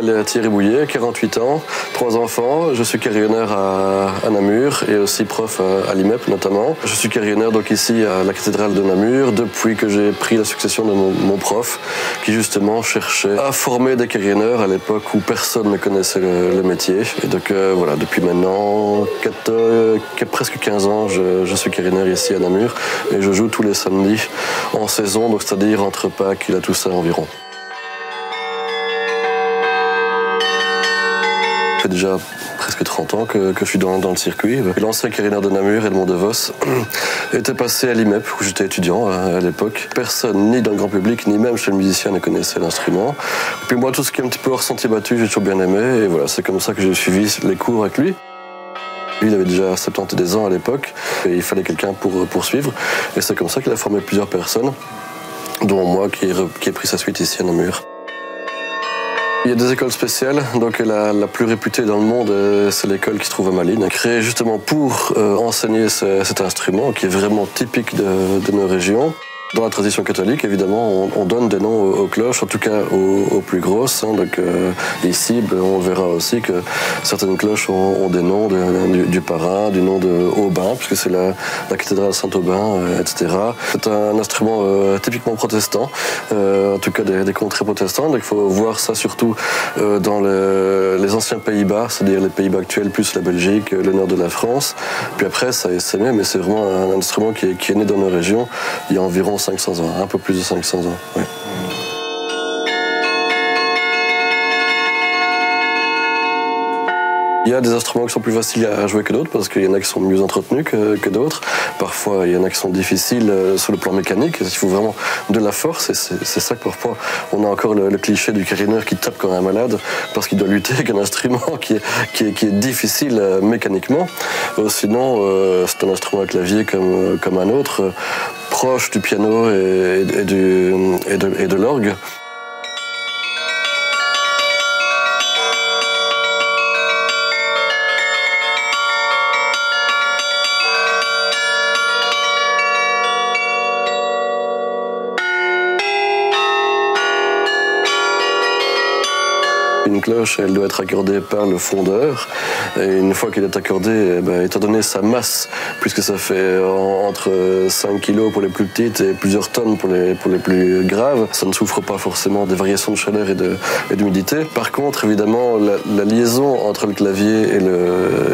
m'appelle Thierry Bouillet, 48 ans, 3 enfants. Je suis carillonneur à Namur et aussi prof à l'IMEP notamment. Je suis carillonneur donc ici à la cathédrale de Namur depuis que j'ai pris la succession de mon prof qui justement cherchait à former des carillonneurs à l'époque où personne ne connaissait le métier. Et donc voilà, depuis maintenant presque 15 ans, je suis carillonneur ici à Namur et je joue tous les samedis en saison, donc c'est-à-dire entre Pâques et la Toussaint environ. Ça fait déjà presque 30 ans que je suis dans le circuit. L'ancien carillonneur de Namur, Edmond De Vos, était passé à l'IMEP où j'étais étudiant à l'époque. Personne, ni dans le grand public, ni même chez le musicien, ne connaissait l'instrument. Puis moi, tout ce qui est un petit peu hors sentier battu, j'ai toujours bien aimé. Et voilà, c'est comme ça que j'ai suivi les cours avec lui. Lui, il avait déjà 70 ans à l'époque et il fallait quelqu'un pour poursuivre. Et c'est comme ça qu'il a formé plusieurs personnes, dont moi qui ai pris sa suite ici à Namur. Il y a des écoles spéciales, donc la plus réputée dans le monde, c'est l'école qui se trouve à Malines, créée justement pour enseigner cet instrument qui est vraiment typique de nos régions. Dans la tradition catholique, évidemment, on donne des noms aux cloches, en tout cas aux plus grosses. Donc ici, on verra aussi que certaines cloches ont des noms du parrain, du nom de Aubin, puisque c'est la cathédrale Saint-Aubin, etc. C'est un instrument typiquement protestant, en tout cas des contrées protestantes. Donc il faut voir ça surtout dans les anciens Pays-Bas, c'est-à-dire les Pays-Bas actuels, plus la Belgique, le nord de la France. Puis après, ça a essaimé, mais c'est vraiment un instrument qui est né dans nos régions il y a environ 500 ans, un peu plus de 500 ans. Oui. Il y a des instruments qui sont plus faciles à jouer que d'autres parce qu'il y en a qui sont mieux entretenus que d'autres. Parfois, il y en a qui sont difficiles sur le plan mécanique. Il faut vraiment de la force et c'est ça que parfois on a encore le cliché du carillonneur qui tape comme un malade parce qu'il doit lutter avec un instrument qui est difficile mécaniquement. Sinon, c'est un instrument à clavier comme un autre, proche du piano et de l'orgue. Une cloche, elle doit être accordée par le fondeur. Et une fois qu'elle est accordée, étant donné sa masse, puisque ça fait entre 5 kg pour les plus petites et plusieurs tonnes pour les plus graves, ça ne souffre pas forcément des variations de chaleur et d'humidité. Par contre, évidemment, la liaison entre le clavier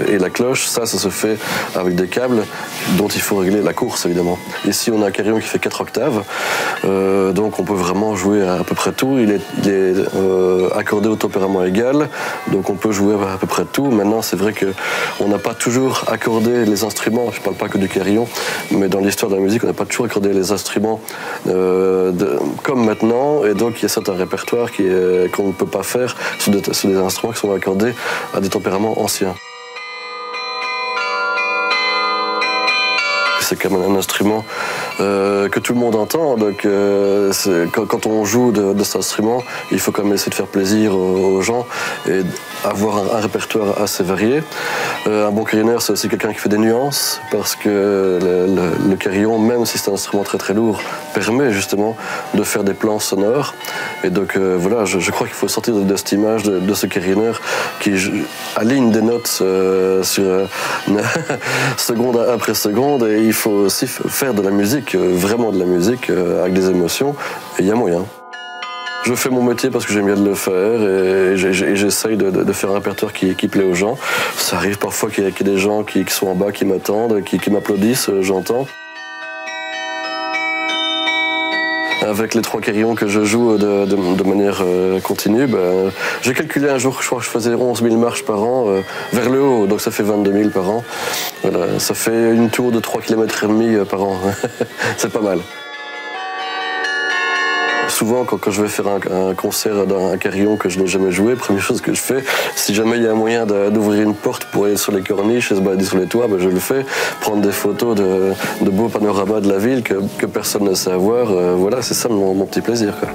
et la cloche, ça se fait avec des câbles dont il faut régler la course, évidemment. Ici, on a un carillon qui fait 4 octaves, donc on peut vraiment jouer à peu près tout. Il est accordé au tempérament égal, donc on peut jouer à peu près tout. Maintenant, c'est vrai qu'on n'a pas toujours accordé les instruments, je ne parle pas que du carillon, mais dans l'histoire de la musique, on n'a pas toujours accordé les instruments comme maintenant, et donc il y a certains répertoires qu'on ne peut pas faire sur des instruments qui sont accordés à des tempéraments anciens. C'est quand même un instrument que tout le monde entend, donc quand on joue de cet instrument, il faut quand même essayer de faire plaisir aux gens et avoir un répertoire assez varié. Un bon carillonneur, c'est aussi quelqu'un qui fait des nuances, parce que le carillon, même si c'est un instrument très très lourd, permet justement de faire des plans sonores. Et donc voilà, je crois qu'il faut sortir de cette image de ce carillonneur qui aligne des notes seconde après seconde, et il faut aussi faire de la musique, vraiment de la musique, avec des émotions, et il y a moyen. Je fais mon métier parce que j'aime bien de le faire et j'essaye de faire un répertoire qui plaît aux gens. Ça arrive parfois qu'il y ait des gens qui sont en bas, qui m'attendent, qui m'applaudissent, j'entends. Avec les 3 carillons que je joue de manière continue, j'ai calculé un jour que je crois que je faisais 11 000 marches par an vers le haut, donc ça fait 22 000 par an. Voilà, ça fait une tour de 3,5 km par an. C'est pas mal. Souvent, quand je vais faire un concert d'un carillon que je n'ai jamais joué, première chose que je fais, si jamais il y a un moyen d'ouvrir une porte pour aller sur les corniches et se balader sur les toits, je le fais. Prendre des photos de beaux panoramas de la ville que personne ne sait avoir. Voilà, c'est ça mon petit plaisir, quoi.